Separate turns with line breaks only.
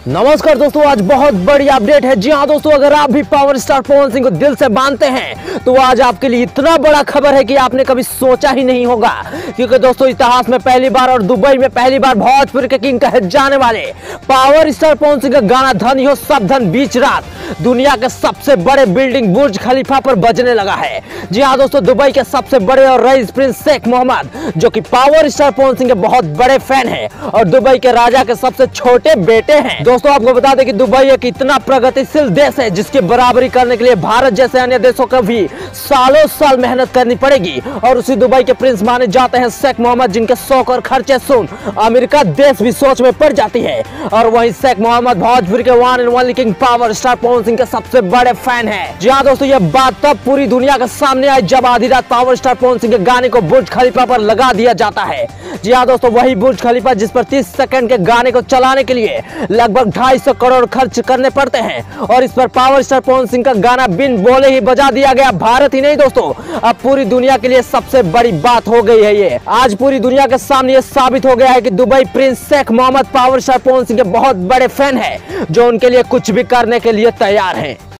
नमस्कार दोस्तों, आज बहुत बड़ी अपडेट है। जी हाँ दोस्तों, अगर आप भी पावर स्टार पवन सिंह को दिल से मानते हैं तो आज आपके लिए इतना बड़ा खबर है कि आपने कभी सोचा ही नहीं होगा। क्योंकि दोस्तों इतिहास में पहली बार और दुबई में पहली बार भोजपुर के किंग कहे जाने वाले पावर स्टार पवन सिंह का गाना धन हो सब धन बीच रात दुनिया के सबसे बड़े बिल्डिंग बुर्ज खलीफा पर बजने लगा है। जी हाँ दोस्तों, दुबई के सबसे बड़े और रईस प्रिंस शेख मोहम्मद, जो कि पावर स्टार पवन सिंह के बहुत बड़े फैन हैं और दुबई के राजा के सबसे छोटे बेटे हैं। दोस्तों आपको बता दें कि दुबई एक इतना प्रगतिशील देश है जिसकी बराबरी करने के लिए भारत जैसे अन्य देशों को भी सालों साल मेहनत करनी पड़ेगी। और उसी दुबई के प्रिंस माने जाते हैं शेख मोहम्मद, जिनके शौक और खर्चे सुन अमेरिका देश भी सोच में पड़ जाती है। और वहीं शेख मोहम्मद भोजपुर के one and only king power star Pawan Singh के सबसे बड़े फैन है। जी हाँ दोस्तों, यह बात तब पूरी दुनिया के सामने आई जब आधी रात पावर स्टार पवन सिंह के गाने को बुर्ज खलीफा पर लगा दिया जाता है। जी हाँ दोस्तों, वही बुर्ज खलीफा जिस पर 30 सेकंड के गाने को चलाने के लिए लगभग 250 करोड़ खर्च करने पड़ते हैं। और इस पर पावर स्टार पवन सिंह का गाना बिन बोले ही बजा दिया गया। भारत ही नहीं दोस्तों, अब पूरी दुनिया के लिए सबसे बड़ी बात हो गई है। ये आज पूरी दुनिया के सामने ये साबित हो गया है कि Dubai prince Sheikh Mohammed power star Pawan Singh के बहुत बड़े फैन है, जो उनके लिए कुछ भी करने के लिए तैयार हैं।